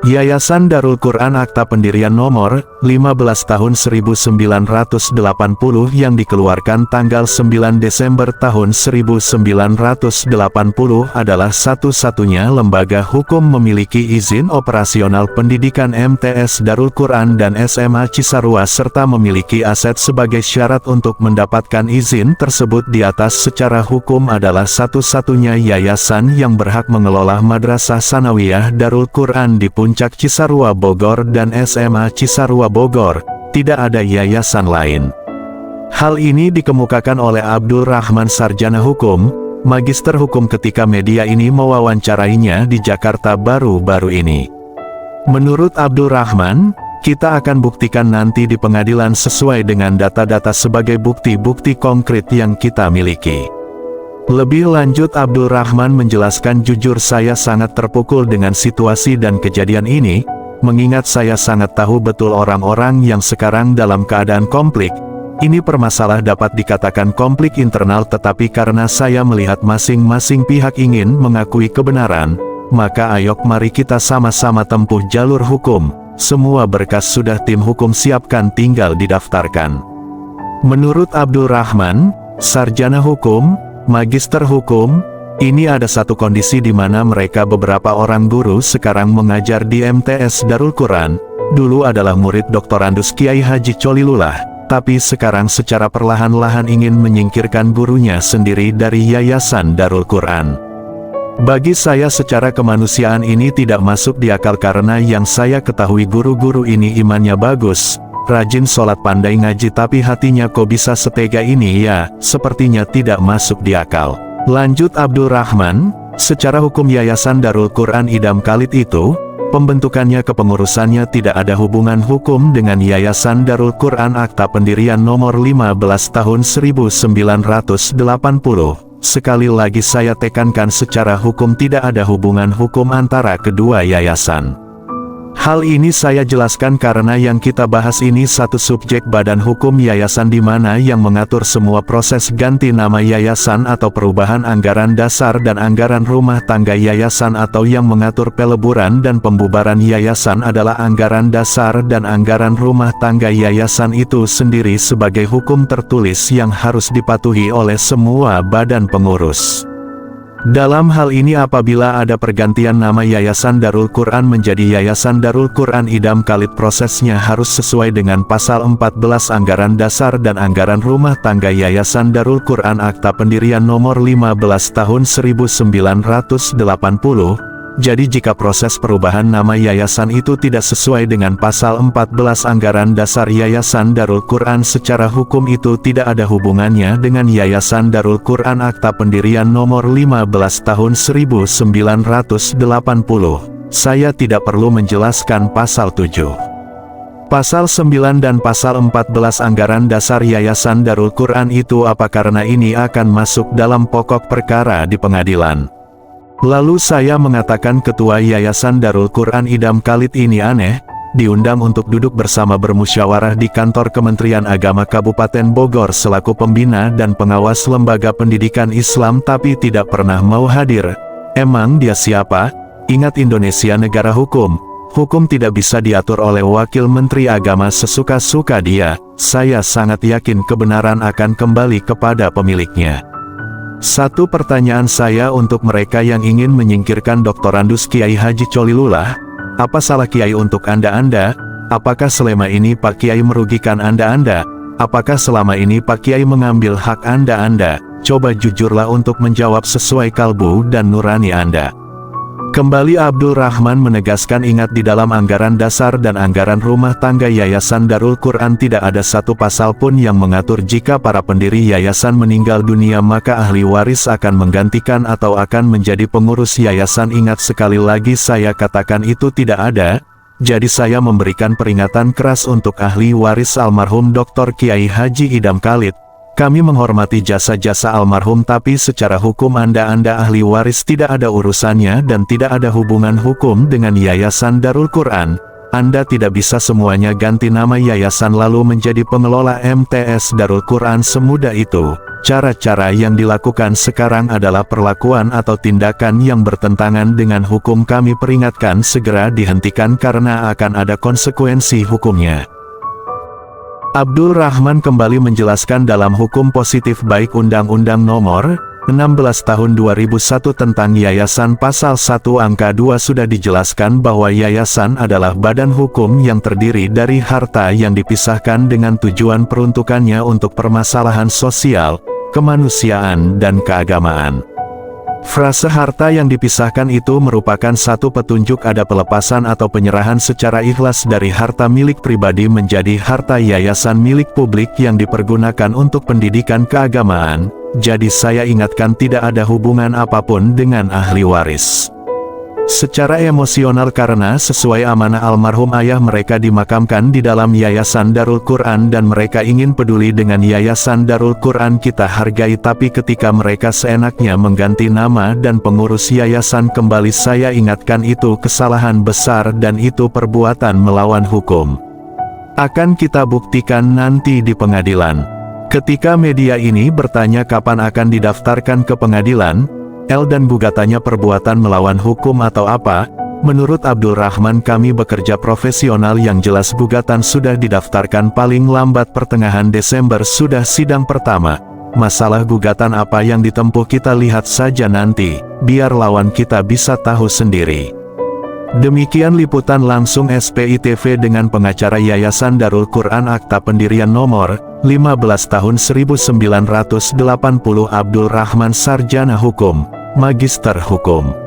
Yayasan Darul Quran Akta Pendirian Nomor 15 Tahun 1980 yang dikeluarkan tanggal 9 Desember tahun 1980 adalah satu-satunya lembaga hukum memiliki izin operasional pendidikan MTS Darul Quran dan SMA Cisarua serta memiliki aset sebagai syarat untuk mendapatkan izin tersebut. Di atas secara hukum adalah satu-satunya yayasan yang berhak mengelola Madrasah Sanawiyah Darul Quran di Puncak Cisarua Bogor dan SMA Cisarua Bogor, tidak ada yayasan lain. Hal ini dikemukakan oleh Abdul Rahman Sarjana Hukum, Magister Hukum ketika media ini mewawancarainya di Jakarta baru-baru ini. Menurut Abdul Rahman, kita akan buktikan nanti di pengadilan sesuai dengan data-data sebagai bukti-bukti konkret yang kita miliki. Lebih lanjut Abdul Rahman menjelaskan, jujur saya sangat terpukul dengan situasi dan kejadian ini, mengingat saya sangat tahu betul orang-orang yang sekarang dalam keadaan konflik. Ini permasalah dapat dikatakan konflik internal, tetapi karena saya melihat masing-masing pihak ingin mengakui kebenaran, maka ayo mari kita sama-sama tempuh jalur hukum. Semua berkas sudah tim hukum siapkan, tinggal didaftarkan. Menurut Abdul Rahman, Sarjana Hukum, Magister Hukum, ini ada satu kondisi di mana mereka beberapa orang guru sekarang mengajar di MTS Darul Quran, dulu adalah murid doktorandus Kiai Haji Cholilullah, tapi sekarang secara perlahan-lahan ingin menyingkirkan gurunya sendiri dari Yayasan Darul Quran. Bagi saya secara kemanusiaan ini tidak masuk di akal, karena yang saya ketahui guru-guru ini imannya bagus, rajin sholat, pandai ngaji, tapi hatinya kok bisa setega ini ya, sepertinya tidak masuk di akal. Lanjut Abdul Rahman, secara hukum Yayasan Darul Quran Idam Khalid itu, pembentukannya kepengurusannya tidak ada hubungan hukum dengan Yayasan Darul Quran Akta Pendirian Nomor 15 Tahun 1980. Sekali lagi saya tekankan, secara hukum tidak ada hubungan hukum antara kedua yayasan. Hal ini saya jelaskan karena yang kita bahas ini satu subjek badan hukum yayasan, di mana yang mengatur semua proses ganti nama yayasan atau perubahan anggaran dasar dan anggaran rumah tangga yayasan, atau yang mengatur peleburan dan pembubaran yayasan adalah anggaran dasar dan anggaran rumah tangga yayasan itu sendiri sebagai hukum tertulis yang harus dipatuhi oleh semua badan pengurus. Dalam hal ini apabila ada pergantian nama Yayasan Darul Quran menjadi Yayasan Darul Quran Idam Khalid, prosesnya harus sesuai dengan pasal 14 Anggaran Dasar dan Anggaran Rumah Tangga Yayasan Darul Quran Akta Pendirian Nomor 15 Tahun 1980. Jadi jika proses perubahan nama yayasan itu tidak sesuai dengan pasal 14 Anggaran Dasar Yayasan Darul Quran, secara hukum itu tidak ada hubungannya dengan Yayasan Darul Quran Akta Pendirian Nomor 15 Tahun 1980. Saya tidak perlu menjelaskan pasal 7. Pasal 9 dan pasal 14 Anggaran Dasar Yayasan Darul Quran itu apa, karena ini akan masuk dalam pokok perkara di pengadilan. Lalu saya mengatakan, ketua Yayasan Darul Quran Idam Khalid ini aneh, diundang untuk duduk bersama bermusyawarah di kantor Kementerian Agama Kabupaten Bogor selaku pembina dan pengawas lembaga pendidikan Islam, tapi tidak pernah mau hadir. Emang dia siapa? Ingat, Indonesia negara hukum. Hukum tidak bisa diatur oleh wakil menteri agama sesuka-suka dia. Saya sangat yakin kebenaran akan kembali kepada pemiliknya. Satu pertanyaan saya untuk mereka yang ingin menyingkirkan doktorandus Kiai Haji Cholilullah, apa salah Kiai untuk Anda-Anda? Apakah selama ini Pak Kiai merugikan Anda-Anda? Apakah selama ini Pak Kiai mengambil hak Anda-Anda? Coba jujurlah untuk menjawab sesuai kalbu dan nurani Anda. Kembali Abdul Rahman menegaskan, ingat, di dalam anggaran dasar dan anggaran rumah tangga Yayasan Darul Quran tidak ada satu pasal pun yang mengatur jika para pendiri yayasan meninggal dunia maka ahli waris akan menggantikan atau akan menjadi pengurus yayasan. Ingat, sekali lagi saya katakan itu tidak ada. Jadi saya memberikan peringatan keras untuk ahli waris almarhum Dr. Kiai Haji Idam Khalid. Kami menghormati jasa-jasa almarhum, tapi secara hukum Anda ahli waris tidak ada urusannya dan tidak ada hubungan hukum dengan Yayasan Darul Quran. Anda tidak bisa semuanya ganti nama yayasan lalu menjadi pengelola MTS Darul Quran semudah itu. Cara-cara yang dilakukan sekarang adalah perlakuan atau tindakan yang bertentangan dengan hukum. Kami peringatkan segera dihentikan karena akan ada konsekuensi hukumnya. Abdul Rahman kembali menjelaskan dalam hukum positif baik Undang-Undang Nomor 16 Tahun 2001 tentang Yayasan pasal 1 angka 2 sudah dijelaskan bahwa yayasan adalah badan hukum yang terdiri dari harta yang dipisahkan dengan tujuan peruntukannya untuk permasalahan sosial, kemanusiaan dan keagamaan. Frase harta yang dipisahkan itu merupakan satu petunjuk ada pelepasan atau penyerahan secara ikhlas dari harta milik pribadi menjadi harta yayasan milik publik yang dipergunakan untuk pendidikan keagamaan. Jadi saya ingatkan tidak ada hubungan apapun dengan ahli waris. Secara emosional karena sesuai amanah almarhum ayah mereka dimakamkan di dalam Yayasan Darul Quran dan mereka ingin peduli dengan Yayasan Darul Quran kita hargai, tapi ketika mereka seenaknya mengganti nama dan pengurus yayasan kembali, saya ingatkan itu kesalahan besar dan itu perbuatan melawan hukum. Akan kita buktikan nanti di pengadilan. Ketika media ini bertanya kapan akan didaftarkan ke pengadilan, dan gugatannya perbuatan melawan hukum atau apa? Menurut Abdul Rahman, kami bekerja profesional, yang jelas gugatan sudah didaftarkan paling lambat pertengahan Desember sudah sidang pertama. Masalah gugatan apa yang ditempuh kita lihat saja nanti, biar lawan kita bisa tahu sendiri. Demikian liputan langsung SPI TV dengan pengacara Yayasan Darul Quran Akta Pendirian Nomor 15 Tahun 1980 Abdul Rahman, Sarjana Hukum, Magister Hukum.